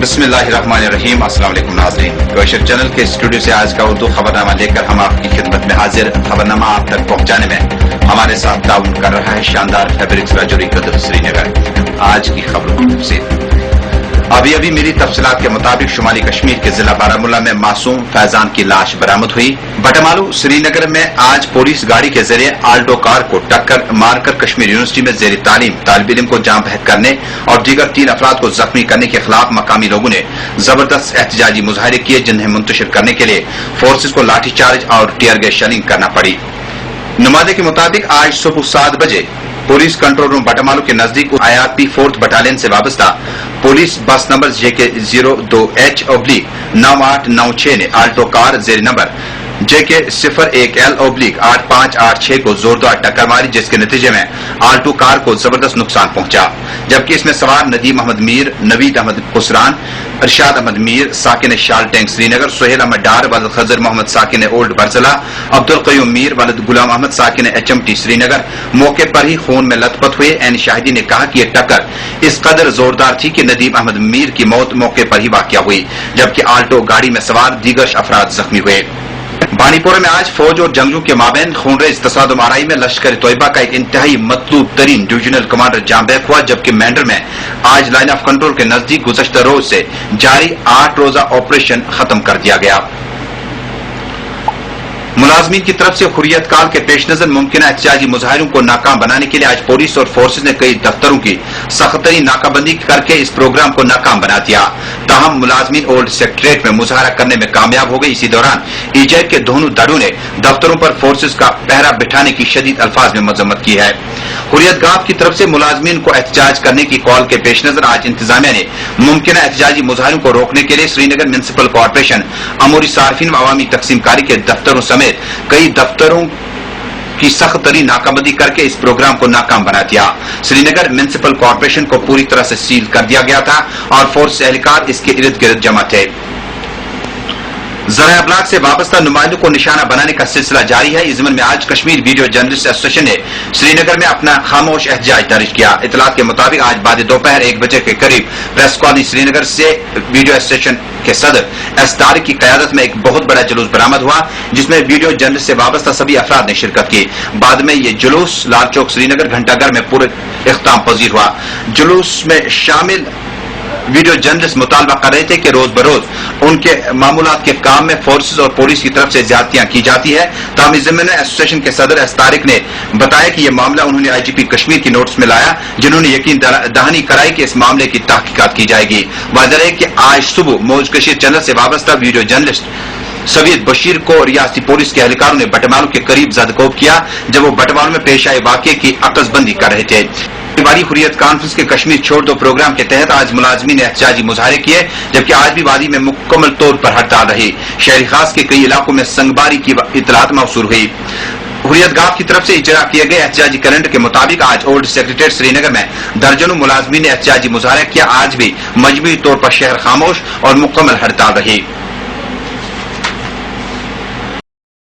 बिस्मिल्लाहिर्रहमानिर्रहीम। अस्सलाम वालेकुम नाज़रीन, कोशर चैनल के स्टूडियो से आज का उर्दू खबरनामा लेकर हम आपकी खिदमत में हाजिर। खबरनामा आप तक पहुंचाने में हमारे साथ ताउन कर रहा है शानदार फैब्रिक्स राजौरी कदर श्रीनगर। आज की खबरों की तफसील अभी मिली तफसीलात के मुताबिक शुमाली कश्मीर के जिला बारामूला में मासूम फैजान की लाश बरामद हुई। बटमालू श्रीनगर में आज पुलिस गाड़ी के जरिए आल्टो कार को टक्कर मारकर कश्मीर यूनिवर्सिटी में जेर तालीम तालिब इल्म को जाम बहक करने और दीगर 3 अफराद को जख्मी करने के खिलाफ मकामी लोगों ने जबरदस्त एहतजाजी मुजाहरे किए, जिन्हें मुंतशिर करने के लिए फोर्सेज को लाठीचार्ज और टीयर गैस शेलिंग करना पड़ी। नुमाइंदे के मुताबिक आज सुबह 7 बजे पुलिस कंट्रोल रूम बटमालू के नजदीक IRP 4th बटालियन से वाबस्ता पुलिस बस नंबर JK 02H/9896 ने आल्टो कार जेर नंबर JK 01L/8586 को जोरदार टक्कर मारी, जिसके नतीजे में आल्टो कार को जबरदस्त नुकसान पहुंचा, जबकि इसमें सवार नदीम अहमद मीर, नवीद अहमद कुसरान, इरशाद अहमद मीर साकिन शाल टैंक श्रीनगर, सोहेल अहमद डार वलद खजर मोहम्मद साकिन ओल्ड बरजला, अब्दुल कयूम मीर वलद गुलाम अहमद साकिन HMT श्रीनगर मौके पर ही खून में लथपथ हुए। एन शाहिदी ने कहा कि यह टक्कर इस कदर जोरदार थी कि नदीम अहमद मीर की मौत मौके पर ही वाक़या हुई, जबकि आल्टो गाड़ी में सवार दीगर अफराद जख्मी हुए। बानीपुरा में आज फौज और जंगजू के माबैन खूनरेज तसादुम आराई में लश्कर तोयबा का एक इंतहाई मतलूब तरीन डिवीजनल कमांडर जाम बहक हुआ, जबकि मैंडर में आज लाइन ऑफ कंट्रोल के नजदीक गुज़श्ता रोज से जारी 8 रोजा ऑपरेशन खत्म कर दिया गया। मुलाजमीन की तरफ से हुर्रियत काल के पेश नजर मुमकिना एहतजाजी मुजाहिरों को नाकाम बनाने के लिए आज पुलिस और फोर्सेज ने कई दफ्तरों की सख्तरी नाकाबंदी करके इस प्रोग्राम को नाकाम बना दिया। ताहम मुलाजमीन ओल्ड सेक्रेटरीट में मुजाहरा करने में कामयाब हो गई। इसी दौरान EJF के दोनों दलों ने दफ्तरों पर फोर्सेज का पहरा बिठाने की शदीद अल्फाज में मजम्मत की है। हुर्रियत गाफ की तरफ से मुलाजमीन को एहतजाज करने की कॉल के पेश नजर आज इंतजामिया ने मुमकिना एहतजाजी मुजाहिरों को रोकने के लिए श्रीनगर म्युनिसिपल कॉर्पोरेशन, अमूरी सार्फिन व अवामी तकसीमकारी के दफ्तरों समेत कई दफ्तरों की सख्त तरीन नाकाबंदी करके इस प्रोग्राम को नाकाम बना दिया। श्रीनगर म्युनिसिपल कॉर्पोरेशन को पूरी तरह से सील कर दिया गया था और फोर्स एहलकार इसके इर्द गिर्द जमा थे। ज़राए अबलाग से वाबस्ता नुमाइंदों को निशाना बनाने का सिलसिला जारी है। इस ज़मन में आज कश्मीर वीडियो जर्नलिस्ट एसोसिएशन ने श्रीनगर में अपना खामोश एहतजाज दर्ज किया। इतलात के मुताबिक आज बाद दोपहर 1 बजे के करीब प्रेस कॉलोनी श्रीनगर से वीडियो एसोसिएशन के सदर एस तारिक की क़यादत में एक बहुत बड़ा जुलूस बरामद हुआ, जिसमें वीडियो जर्नलिस्ट से वाबस्ता सभी अफराद ने शिरकत की। बाद में ये जुलूस लाल चौक श्रीनगर घंटाघर में पूरे इख्तिताम पजीर हुआ। जुलूस में शामिल वीडियो जर्नलिस्ट मुतालबा कर रहे थे कि रोज बरोज उनके मामूलात के काम में फोर्सेज और पुलिस की तरफ से ज्यादतियां की जाती है। ताहम इस ज़िम्मे में एसोसिएशन के सदर एस तारिक ने बताया कि यह मामला उन्होंने IGP कश्मीर की नोटिस में लाया, जिन्होंने यकीन दहानी कराई कि इस मामले की तहकीकात की जाएगी। वाज़ेह है कि आज सुबह मौज कशीर चैनल से वाबस्ता वीडियो जर्नलिस्ट सवीद बशीर को रियासती पुलिस के एहलकारों ने बटमालू के करीब ज़दकोब किया, जब वो बटमालू में पेश आए वाक़े की अकसबंदी कर रहे थे। वादी हुर्रियत कॉन्फ्रेंस के कश्मीर छोड़ दो प्रोग्राम के तहत आज मुलाजमीन ने एहतजाजी मुजाहरे किए, जबकि आज भी वादी में मुकम्मल तौर पर हड़ताल रही। शहरी खास के कई इलाकों में संगबारी की इतलात मौसूल हुई। हुर्रियत गाफ की तरफ से इजरा किए गए एहतजाजी कैलेंडर के मुताबिक आज ओल्ड सेक्रेटरीट श्रीनगर में दर्जनों मुलाजमीन ने एहतजाजी मुजाहरा किया। आज भी मजमूई तौर पर शहर खामोश और मुकम्मल हड़ताल रही।